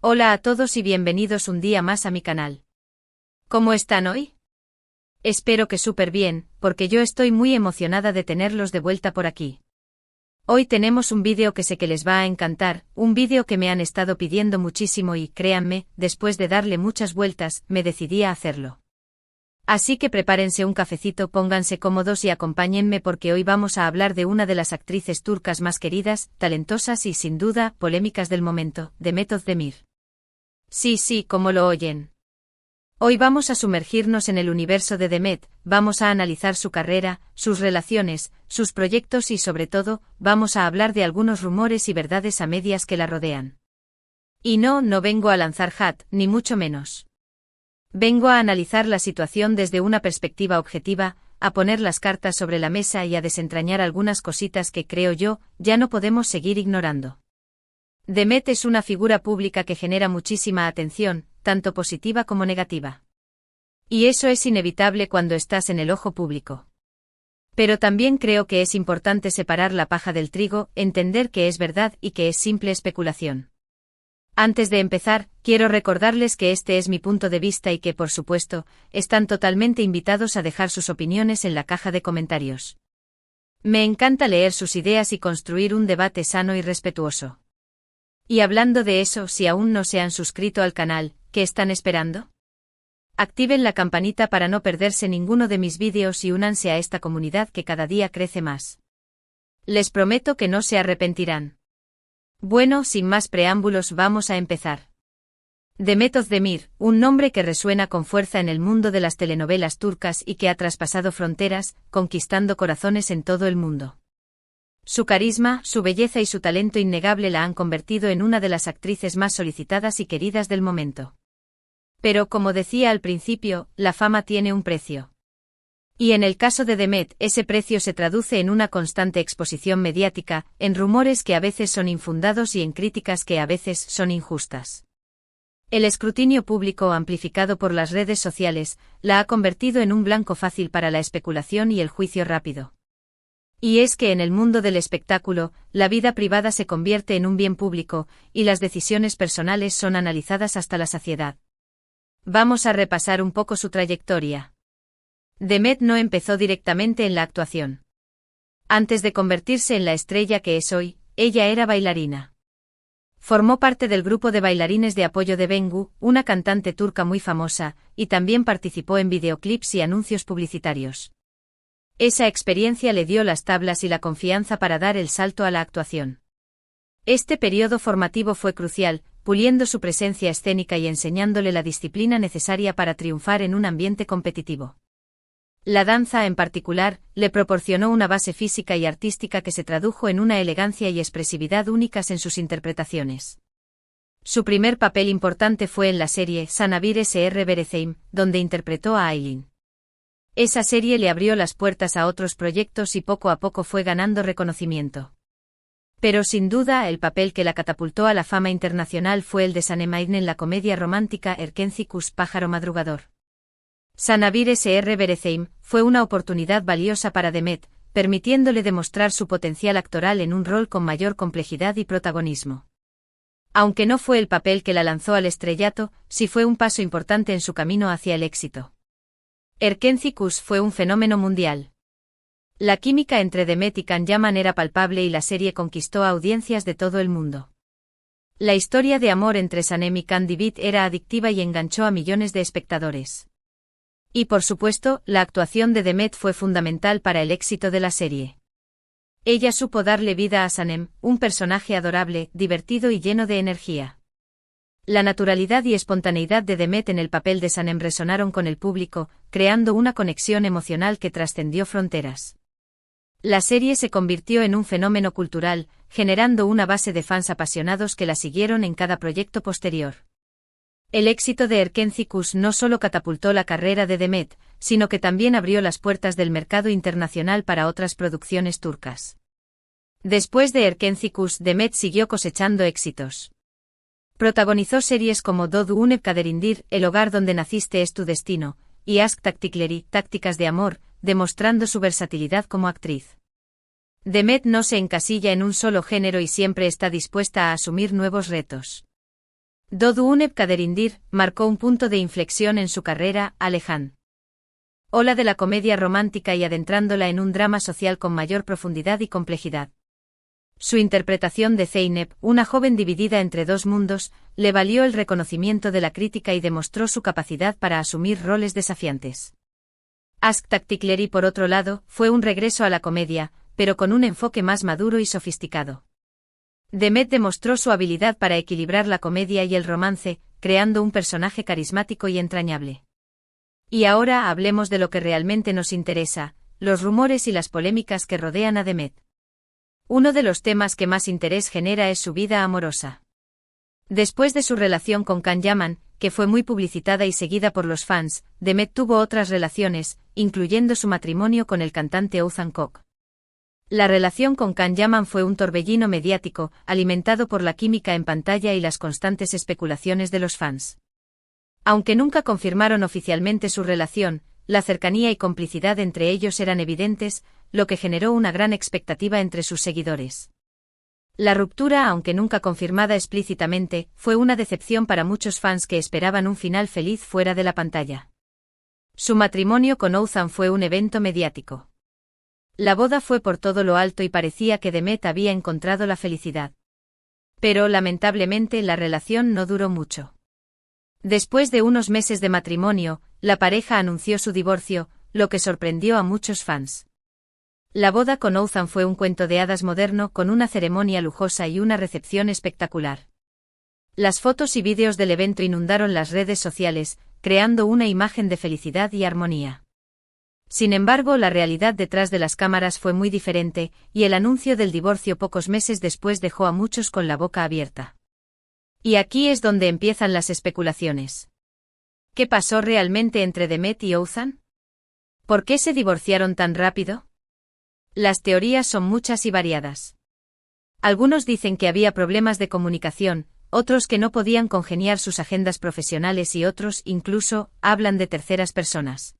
Hola a todos y bienvenidos un día más a mi canal. ¿Cómo están hoy? Espero que súper bien, porque yo estoy muy emocionada de tenerlos de vuelta por aquí. Hoy tenemos un vídeo que sé que les va a encantar, un vídeo que me han estado pidiendo muchísimo y, créanme, después de darle muchas vueltas, me decidí a hacerlo. Así que prepárense un cafecito, pónganse cómodos y acompáñenme porque hoy vamos a hablar de una de las actrices turcas más queridas, talentosas y sin duda, polémicas del momento, Demet Özdemir. Sí, como lo oyen. Hoy vamos a sumergirnos en el universo de Demet, vamos a analizar su carrera, sus relaciones, sus proyectos y sobre todo, vamos a hablar de algunos rumores y verdades a medias que la rodean. Y no vengo a lanzar hate, ni mucho menos. Vengo a analizar la situación desde una perspectiva objetiva, a poner las cartas sobre la mesa y a desentrañar algunas cositas que creo yo, ya no podemos seguir ignorando. Demet es una figura pública que genera muchísima atención, tanto positiva como negativa. Y eso es inevitable cuando estás en el ojo público. Pero también creo que es importante separar la paja del trigo, entender que es verdad y que es simple especulación. Antes de empezar, quiero recordarles que este es mi punto de vista y que, por supuesto, están totalmente invitados a dejar sus opiniones en la caja de comentarios. Me encanta leer sus ideas y construir un debate sano y respetuoso. Y hablando de eso, si aún no se han suscrito al canal, ¿qué están esperando? Activen la campanita para no perderse ninguno de mis vídeos y únanse a esta comunidad que cada día crece más. Les prometo que no se arrepentirán. Bueno, sin más preámbulos vamos a empezar. Demet Özdemir, un nombre que resuena con fuerza en el mundo de las telenovelas turcas y que ha traspasado fronteras, conquistando corazones en todo el mundo. Su carisma, su belleza y su talento innegable la han convertido en una de las actrices más solicitadas y queridas del momento. Pero como decía al principio, la fama tiene un precio. Y en el caso de Demet, ese precio se traduce en una constante exposición mediática, en rumores que a veces son infundados y en críticas que a veces son injustas. El escrutinio público amplificado por las redes sociales, la ha convertido en un blanco fácil para la especulación y el juicio rápido. Y es que en el mundo del espectáculo, la vida privada se convierte en un bien público, y las decisiones personales son analizadas hasta la saciedad. Vamos a repasar un poco su trayectoria. Demet no empezó directamente en la actuación. Antes de convertirse en la estrella que es hoy, ella era bailarina. Formó parte del grupo de bailarines de apoyo de Bengu, una cantante turca muy famosa, y también participó en videoclips y anuncios publicitarios. Esa experiencia le dio las tablas y la confianza para dar el salto a la actuación. Este periodo formativo fue crucial, puliendo su presencia escénica y enseñándole la disciplina necesaria para triunfar en un ambiente competitivo. La danza, en particular, le proporcionó una base física y artística que se tradujo en una elegancia y expresividad únicas en sus interpretaciones. Su primer papel importante fue en la serie Sana Bir Sr. Bereceğim, donde interpretó a Aylin. Esa serie le abrió las puertas a otros proyectos y poco a poco fue ganando reconocimiento. Pero sin duda el papel que la catapultó a la fama internacional fue el de Sanem Aydin en la comedia romántica Erkenci Kuş Pájaro Madrugador. Sana Bir Sr. Bereceğim fue una oportunidad valiosa para Demet, permitiéndole demostrar su potencial actoral en un rol con mayor complejidad y protagonismo. Aunque no fue el papel que la lanzó al estrellato, sí fue un paso importante en su camino hacia el éxito. Erkenci Kuş fue un fenómeno mundial. La química entre Demet y Can Yaman era palpable y la serie conquistó a audiencias de todo el mundo. La historia de amor entre Sanem y Can Divit era adictiva y enganchó a millones de espectadores. Y por supuesto, la actuación de Demet fue fundamental para el éxito de la serie. Ella supo darle vida a Sanem, un personaje adorable, divertido y lleno de energía. La naturalidad y espontaneidad de Demet en el papel de Sanem resonaron con el público, creando una conexión emocional que trascendió fronteras. La serie se convirtió en un fenómeno cultural, generando una base de fans apasionados que la siguieron en cada proyecto posterior. El éxito de Erkenci Kuş no solo catapultó la carrera de Demet, sino que también abrió las puertas del mercado internacional para otras producciones turcas. Después de Erkenci Kuş, Demet siguió cosechando éxitos. Protagonizó series como Doğdu Une Kaderindir, El hogar donde naciste es tu destino, y Aşk Taktikleri, Tácticas de amor, demostrando su versatilidad como actriz. Demet no se encasilla en un solo género y siempre está dispuesta a asumir nuevos retos. Dodunep Kaderindir marcó un punto de inflexión en su carrera, Alejan. Ola de la comedia romántica y adentrándola en un drama social con mayor profundidad y complejidad. Su interpretación de Zeynep, una joven dividida entre dos mundos, le valió el reconocimiento de la crítica y demostró su capacidad para asumir roles desafiantes. Aşk Taktikleri, por otro lado, fue un regreso a la comedia, pero con un enfoque más maduro y sofisticado. Demet demostró su habilidad para equilibrar la comedia y el romance, creando un personaje carismático y entrañable. Y ahora hablemos de lo que realmente nos interesa, los rumores y las polémicas que rodean a Demet. Uno de los temas que más interés genera es su vida amorosa. Después de su relación con Can Yaman, que fue muy publicitada y seguida por los fans, Demet tuvo otras relaciones, incluyendo su matrimonio con el cantante Oğuzhan Koç. La relación con Can Yaman fue un torbellino mediático, alimentado por la química en pantalla y las constantes especulaciones de los fans. Aunque nunca confirmaron oficialmente su relación, la cercanía y complicidad entre ellos eran evidentes, lo que generó una gran expectativa entre sus seguidores. La ruptura, aunque nunca confirmada explícitamente, fue una decepción para muchos fans que esperaban un final feliz fuera de la pantalla. Su matrimonio con Oğuzhan fue un evento mediático. La boda fue por todo lo alto y parecía que Demet había encontrado la felicidad. Pero lamentablemente la relación no duró mucho. Después de unos meses de matrimonio, la pareja anunció su divorcio, lo que sorprendió a muchos fans. La boda con Oğuzhan fue un cuento de hadas moderno con una ceremonia lujosa y una recepción espectacular. Las fotos y vídeos del evento inundaron las redes sociales, creando una imagen de felicidad y armonía. Sin embargo, la realidad detrás de las cámaras fue muy diferente, y el anuncio del divorcio pocos meses después dejó a muchos con la boca abierta. Y aquí es donde empiezan las especulaciones. ¿Qué pasó realmente entre Demet y Oğuzhan? ¿Por qué se divorciaron tan rápido? Las teorías son muchas y variadas. Algunos dicen que había problemas de comunicación, otros que no podían congeniar sus agendas profesionales y otros, incluso, hablan de terceras personas.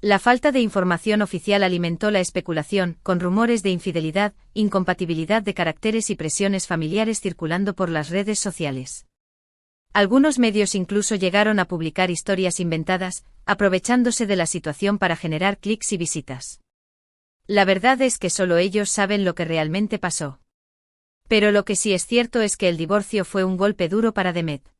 La falta de información oficial alimentó la especulación, con rumores de infidelidad, incompatibilidad de caracteres y presiones familiares circulando por las redes sociales. Algunos medios incluso llegaron a publicar historias inventadas, aprovechándose de la situación para generar clics y visitas. La verdad es que solo ellos saben lo que realmente pasó. Pero lo que sí es cierto es que el divorcio fue un golpe duro para Demet.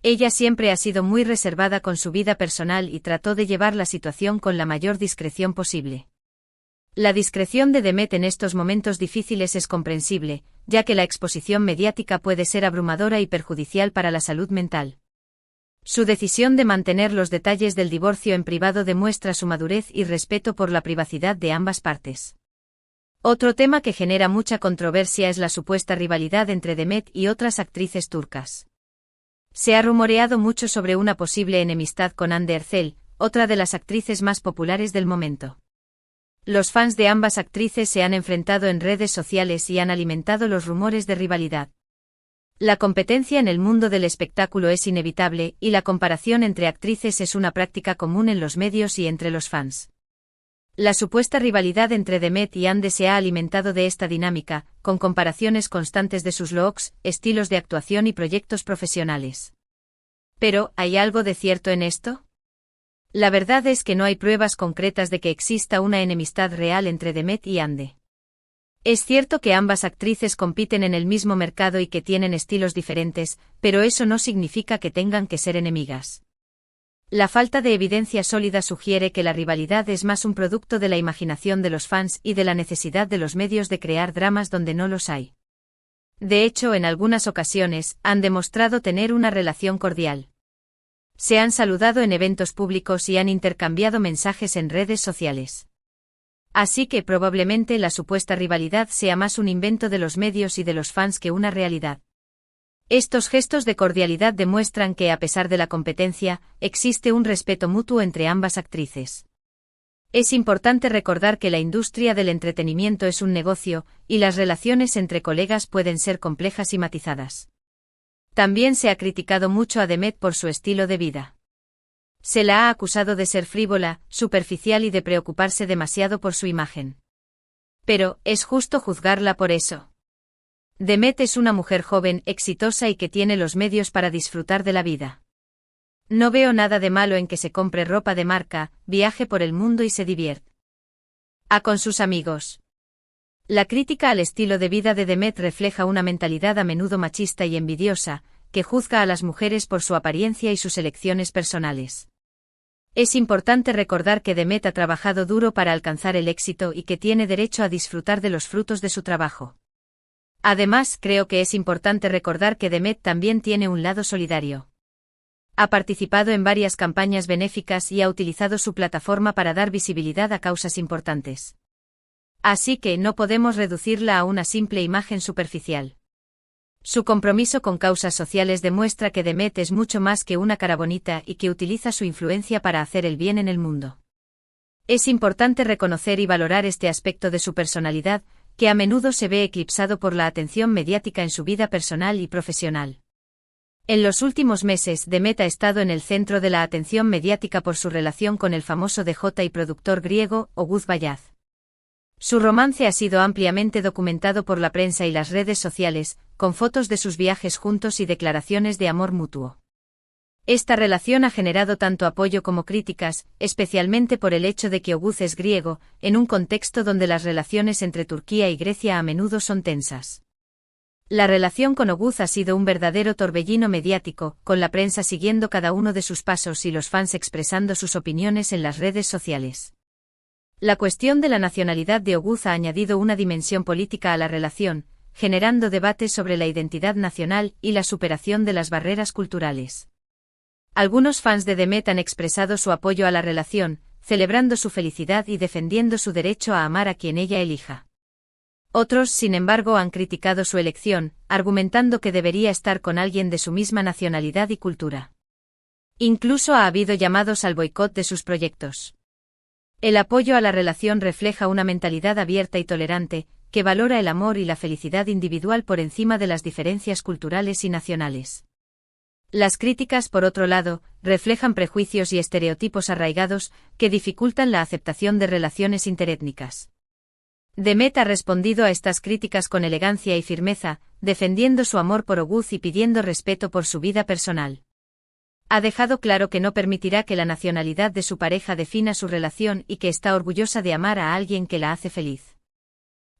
Ella siempre ha sido muy reservada con su vida personal y trató de llevar la situación con la mayor discreción posible. La discreción de Demet en estos momentos difíciles es comprensible, ya que la exposición mediática puede ser abrumadora y perjudicial para la salud mental. Su decisión de mantener los detalles del divorcio en privado demuestra su madurez y respeto por la privacidad de ambas partes. Otro tema que genera mucha controversia es la supuesta rivalidad entre Demet y otras actrices turcas. Se ha rumoreado mucho sobre una posible enemistad con Hande Erçel, otra de las actrices más populares del momento. Los fans de ambas actrices se han enfrentado en redes sociales y han alimentado los rumores de rivalidad. La competencia en el mundo del espectáculo es inevitable, y la comparación entre actrices es una práctica común en los medios y entre los fans. La supuesta rivalidad entre Demet y Hande se ha alimentado de esta dinámica, con comparaciones constantes de sus looks, estilos de actuación y proyectos profesionales. Pero, ¿hay algo de cierto en esto? La verdad es que no hay pruebas concretas de que exista una enemistad real entre Demet y Hande. Es cierto que ambas actrices compiten en el mismo mercado y que tienen estilos diferentes, pero eso no significa que tengan que ser enemigas. La falta de evidencia sólida sugiere que la rivalidad es más un producto de la imaginación de los fans y de la necesidad de los medios de crear dramas donde no los hay. De hecho, en algunas ocasiones, han demostrado tener una relación cordial. Se han saludado en eventos públicos y han intercambiado mensajes en redes sociales. Así que probablemente la supuesta rivalidad sea más un invento de los medios y de los fans que una realidad. Estos gestos de cordialidad demuestran que, a pesar de la competencia, existe un respeto mutuo entre ambas actrices. Es importante recordar que la industria del entretenimiento es un negocio, y las relaciones entre colegas pueden ser complejas y matizadas. También se ha criticado mucho a Demet por su estilo de vida. Se la ha acusado de ser frívola, superficial y de preocuparse demasiado por su imagen. Pero, ¿es justo juzgarla por eso? Demet es una mujer joven, exitosa y que tiene los medios para disfrutar de la vida. No veo nada de malo en que se compre ropa de marca, viaje por el mundo y se divierta con sus amigos. La crítica al estilo de vida de Demet refleja una mentalidad a menudo machista y envidiosa, que juzga a las mujeres por su apariencia y sus elecciones personales. Es importante recordar que Demet ha trabajado duro para alcanzar el éxito y que tiene derecho a disfrutar de los frutos de su trabajo. Además, creo que es importante recordar que Demet también tiene un lado solidario. Ha participado en varias campañas benéficas y ha utilizado su plataforma para dar visibilidad a causas importantes. Así que no podemos reducirla a una simple imagen superficial. Su compromiso con causas sociales demuestra que Demet es mucho más que una cara bonita y que utiliza su influencia para hacer el bien en el mundo. Es importante reconocer y valorar este aspecto de su personalidad, que a menudo se ve eclipsado por la atención mediática en su vida personal y profesional. En los últimos meses, Demet ha estado en el centro de la atención mediática por su relación con el famoso DJ y productor griego, Oguz Bayaz. Su romance ha sido ampliamente documentado por la prensa y las redes sociales, con fotos de sus viajes juntos y declaraciones de amor mutuo. Esta relación ha generado tanto apoyo como críticas, especialmente por el hecho de que Oguz es griego, en un contexto donde las relaciones entre Turquía y Grecia a menudo son tensas. La relación con Oguz ha sido un verdadero torbellino mediático, con la prensa siguiendo cada uno de sus pasos y los fans expresando sus opiniones en las redes sociales. La cuestión de la nacionalidad de Oguz ha añadido una dimensión política a la relación, generando debates sobre la identidad nacional y la superación de las barreras culturales. Algunos fans de Demet han expresado su apoyo a la relación, celebrando su felicidad y defendiendo su derecho a amar a quien ella elija. Otros, sin embargo, han criticado su elección, argumentando que debería estar con alguien de su misma nacionalidad y cultura. Incluso ha habido llamados al boicot de sus proyectos. El apoyo a la relación refleja una mentalidad abierta y tolerante, que valora el amor y la felicidad individual por encima de las diferencias culturales y nacionales. Las críticas, por otro lado, reflejan prejuicios y estereotipos arraigados, que dificultan la aceptación de relaciones interétnicas. Demet ha respondido a estas críticas con elegancia y firmeza, defendiendo su amor por Oguz y pidiendo respeto por su vida personal. Ha dejado claro que no permitirá que la nacionalidad de su pareja defina su relación y que está orgullosa de amar a alguien que la hace feliz.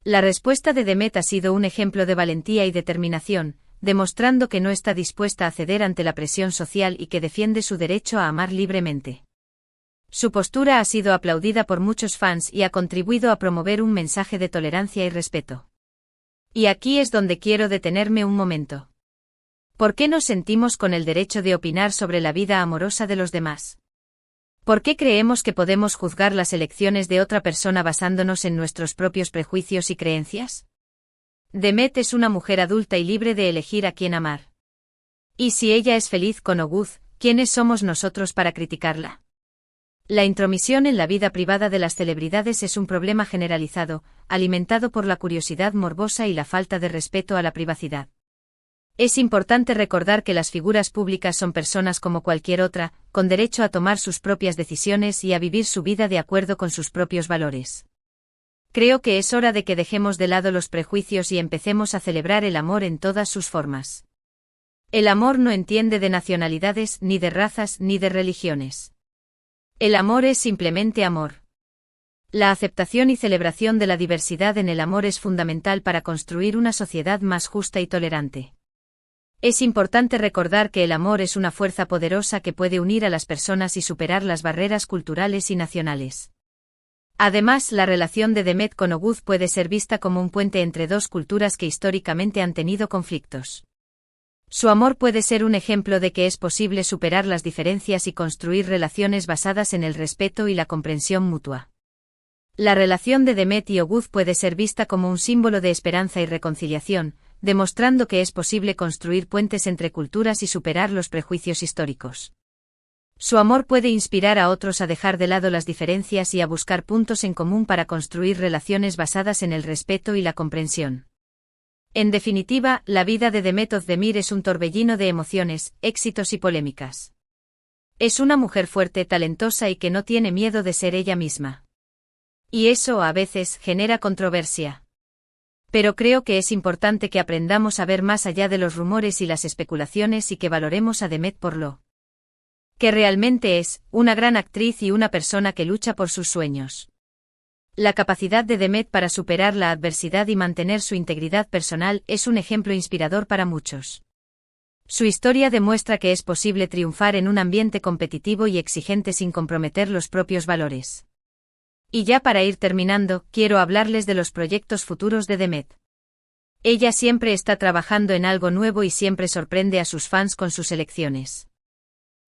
La respuesta de Demet ha sido un ejemplo de valentía y determinación, demostrando que no está dispuesta a ceder ante la presión social y que defiende su derecho a amar libremente. Su postura ha sido aplaudida por muchos fans y ha contribuido a promover un mensaje de tolerancia y respeto. Y aquí es donde quiero detenerme un momento. ¿Por qué nos sentimos con el derecho de opinar sobre la vida amorosa de los demás? ¿Por qué creemos que podemos juzgar las elecciones de otra persona basándonos en nuestros propios prejuicios y creencias? Demet es una mujer adulta y libre de elegir a quién amar. Y si ella es feliz con Oguz, ¿quiénes somos nosotros para criticarla? La intromisión en la vida privada de las celebridades es un problema generalizado, alimentado por la curiosidad morbosa y la falta de respeto a la privacidad. Es importante recordar que las figuras públicas son personas como cualquier otra, con derecho a tomar sus propias decisiones y a vivir su vida de acuerdo con sus propios valores. Creo que es hora de que dejemos de lado los prejuicios y empecemos a celebrar el amor en todas sus formas. El amor no entiende de nacionalidades, ni de razas, ni de religiones. El amor es simplemente amor. La aceptación y celebración de la diversidad en el amor es fundamental para construir una sociedad más justa y tolerante. Es importante recordar que el amor es una fuerza poderosa que puede unir a las personas y superar las barreras culturales y nacionales. Además, la relación de Demet con Oguz puede ser vista como un puente entre dos culturas que históricamente han tenido conflictos. Su amor puede ser un ejemplo de que es posible superar las diferencias y construir relaciones basadas en el respeto y la comprensión mutua. La relación de Demet y Oguz puede ser vista como un símbolo de esperanza y reconciliación, demostrando que es posible construir puentes entre culturas y superar los prejuicios históricos. Su amor puede inspirar a otros a dejar de lado las diferencias y a buscar puntos en común para construir relaciones basadas en el respeto y la comprensión. En definitiva, la vida de Demet Özdemir es un torbellino de emociones, éxitos y polémicas. Es una mujer fuerte, talentosa y que no tiene miedo de ser ella misma. Y eso, a veces, genera controversia. Pero creo que es importante que aprendamos a ver más allá de los rumores y las especulaciones y que valoremos a Demet por lo que realmente es, una gran actriz y una persona que lucha por sus sueños. La capacidad de Demet para superar la adversidad y mantener su integridad personal es un ejemplo inspirador para muchos. Su historia demuestra que es posible triunfar en un ambiente competitivo y exigente sin comprometer los propios valores. Y ya para ir terminando, quiero hablarles de los proyectos futuros de Demet. Ella siempre está trabajando en algo nuevo y siempre sorprende a sus fans con sus elecciones.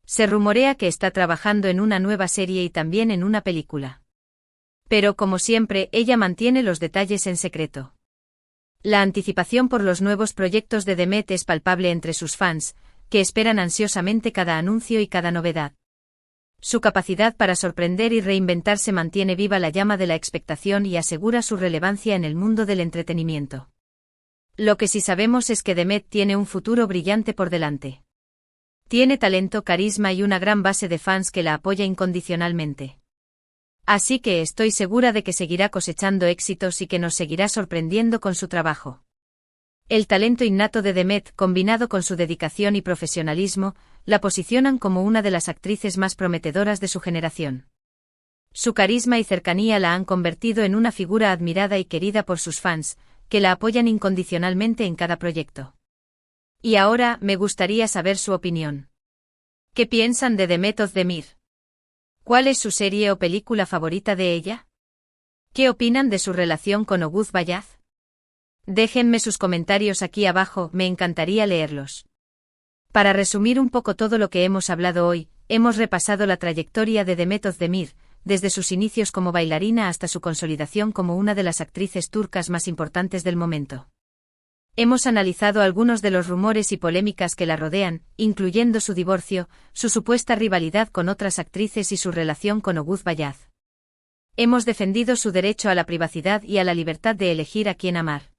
Se rumorea que está trabajando en una nueva serie y también en una película. Pero como siempre, ella mantiene los detalles en secreto. La anticipación por los nuevos proyectos de Demet es palpable entre sus fans, que esperan ansiosamente cada anuncio y cada novedad. Su capacidad para sorprender y reinventarse mantiene viva la llama de la expectación y asegura su relevancia en el mundo del entretenimiento. Lo que sí sabemos es que Demet tiene un futuro brillante por delante. Tiene talento, carisma y una gran base de fans que la apoya incondicionalmente. Así que estoy segura de que seguirá cosechando éxitos y que nos seguirá sorprendiendo con su trabajo. El talento innato de Demet, combinado con su dedicación y profesionalismo, la posicionan como una de las actrices más prometedoras de su generación. Su carisma y cercanía la han convertido en una figura admirada y querida por sus fans, que la apoyan incondicionalmente en cada proyecto. Y ahora, me gustaría saber su opinión. ¿Qué piensan de Demet Özdemir? ¿Cuál es su serie o película favorita de ella? ¿Qué opinan de su relación con Oguz Bayaz? Déjenme sus comentarios aquí abajo, me encantaría leerlos. Para resumir un poco todo lo que hemos hablado hoy, hemos repasado la trayectoria de Demet Özdemir, desde sus inicios como bailarina hasta su consolidación como una de las actrices turcas más importantes del momento. Hemos analizado algunos de los rumores y polémicas que la rodean, incluyendo su divorcio, su supuesta rivalidad con otras actrices y su relación con Oguz Bayaz. Hemos defendido su derecho a la privacidad y a la libertad de elegir a quién amar.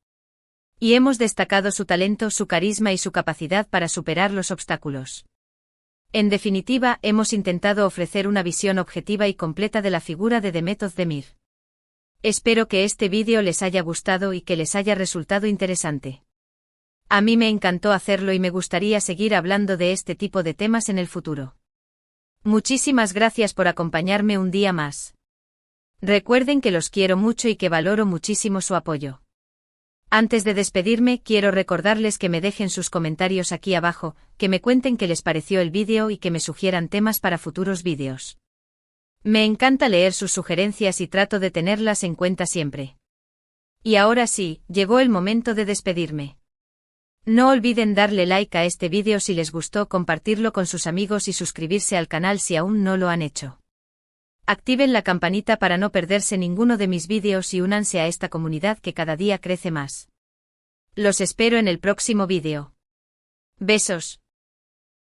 Y hemos destacado su talento, su carisma y su capacidad para superar los obstáculos. En definitiva, hemos intentado ofrecer una visión objetiva y completa de la figura de Demet Özdemir. Espero que este vídeo les haya gustado y que les haya resultado interesante. A mí me encantó hacerlo y me gustaría seguir hablando de este tipo de temas en el futuro. Muchísimas gracias por acompañarme un día más. Recuerden que los quiero mucho y que valoro muchísimo su apoyo. Antes de despedirme, quiero recordarles que me dejen sus comentarios aquí abajo, que me cuenten qué les pareció el vídeo y que me sugieran temas para futuros vídeos. Me encanta leer sus sugerencias y trato de tenerlas en cuenta siempre. Y ahora sí, llegó el momento de despedirme. No olviden darle like a este vídeo si les gustó, compartirlo con sus amigos y suscribirse al canal si aún no lo han hecho. Activen la campanita para no perderse ninguno de mis vídeos y únanse a esta comunidad que cada día crece más. Los espero en el próximo vídeo. Besos.